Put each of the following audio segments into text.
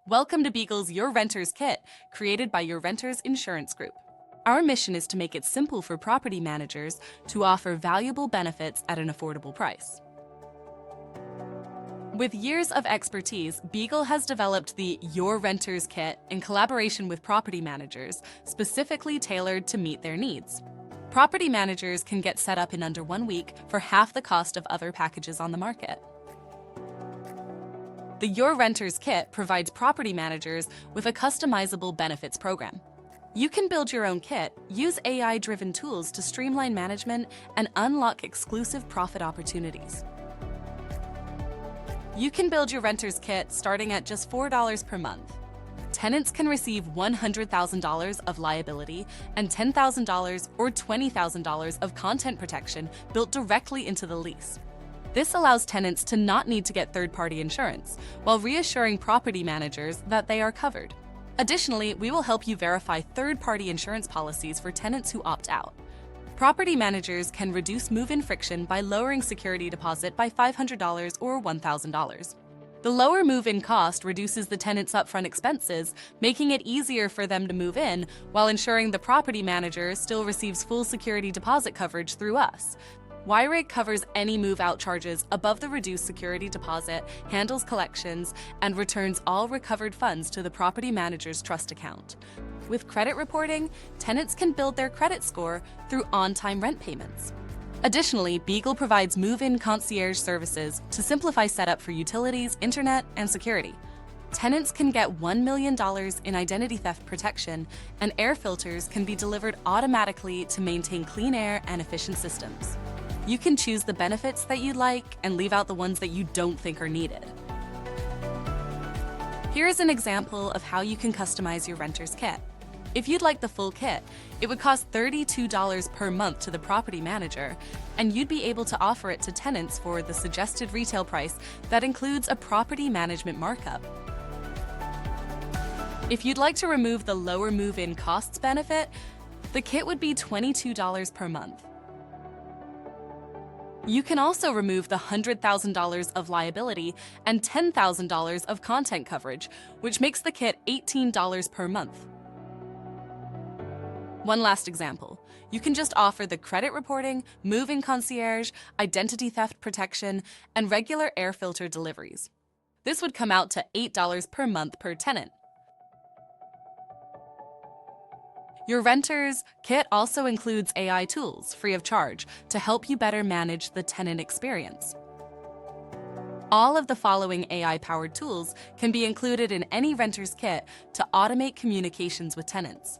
Welcome to Beagle's Your Renter's Kit, created by Your Renters Insurance Group. Our mission is to make it simple for property managers to offer valuable benefits at an affordable price. With years of expertise, Beagle has developed the Your Renter's Kit in collaboration with property managers, specifically tailored to meet their needs. Property managers can get set up in under 1 week for half the cost of other packages on the market. The Your Renter's Kit provides property managers with a customizable benefits program. You can build your own kit, use AI-driven tools to streamline management, and unlock exclusive profit opportunities. You can build your renter's kit starting at just $4 per month. Tenants can receive $100,000 of liability and $10,000 or $20,000 of content protection built directly into the lease. This allows tenants to not need to get third-party insurance, while reassuring property managers that they are covered. Additionally, we will help you verify third-party insurance policies for tenants who opt out. Property managers can reduce move-in friction by lowering security deposit by $500 or $1,000. The lower move-in cost reduces the tenant's upfront expenses, making it easier for them to move in while ensuring the property manager still receives full security deposit coverage through us. YRIG covers any move-out charges above the reduced security deposit, handles collections, and returns all recovered funds to the property manager's trust account. With credit reporting, tenants can build their credit score through on-time rent payments. Additionally, Beagle provides move-in concierge services to simplify setup for utilities, internet, and security. Tenants can get $1 million in identity theft protection, and air filters can be delivered automatically to maintain clean air and efficient systems. You can choose the benefits that you like and leave out the ones that you don't think are needed. Here is an example of how you can customize your renter's kit. If you'd like the full kit, it would cost $32 per month to the property manager, and you'd be able to offer it to tenants for the suggested retail price that includes a property management markup. If you'd like to remove the lower move-in costs benefit, the kit would be $22 per month. You can also remove the $100,000 of liability and $10,000 of content coverage, which makes the kit $18 per month. One last example. You can just offer the credit reporting, move-in concierge, identity theft protection, and regular air filter deliveries. This would come out to $8 per month per tenant. Your renter's kit also includes AI tools, free of charge, to help you better manage the tenant experience. All of the following AI-powered tools can be included in any renter's kit to automate communications with tenants.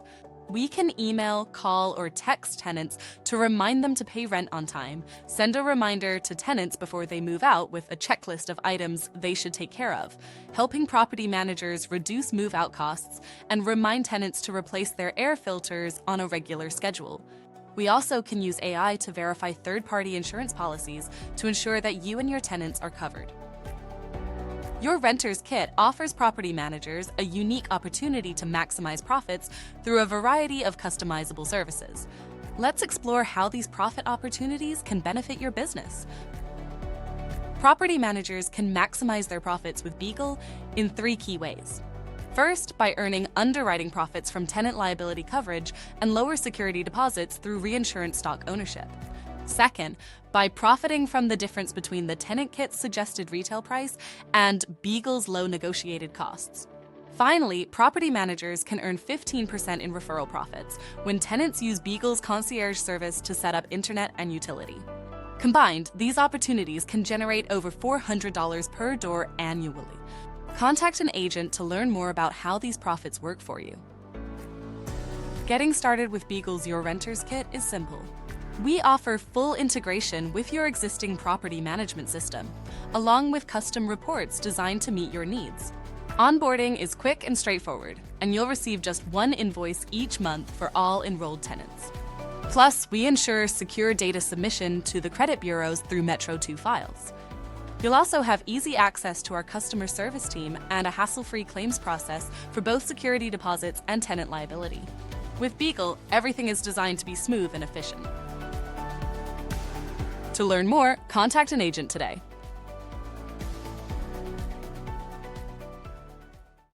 We can email, call, or text tenants to remind them to pay rent on time, send a reminder to tenants before they move out with a checklist of items they should take care of, helping property managers reduce move-out costs, and remind tenants to replace their air filters on a regular schedule. We also can use AI to verify third-party insurance policies to ensure that you and your tenants are covered. Your renter's kit offers property managers a unique opportunity to maximize profits through a variety of customizable services. Let's explore how these profit opportunities can benefit your business. Property managers can maximize their profits with Beagle in 3 key ways. First, by earning underwriting profits from tenant liability coverage and lower security deposits through reinsurance stock ownership. Second, by profiting from the difference between the tenant kit's suggested retail price and Beagle's low negotiated costs. Finally, property managers can earn 15% in referral profits when tenants use Beagle's concierge service to set up internet and utility. Combined, these opportunities can generate over $400 per door annually. Contact an agent to learn more about how these profits work for you. Getting started with Beagle's Your Renter's Kit is simple. We offer full integration with your existing property management system, along with custom reports designed to meet your needs. Onboarding is quick and straightforward, and you'll receive just 1 invoice each month for all enrolled tenants. Plus, we ensure secure data submission to the credit bureaus through Metro 2 files. You'll also have easy access to our customer service team and a hassle-free claims process for both security deposits and tenant liability. With Beagle, everything is designed to be smooth and efficient. To learn more, contact an agent today.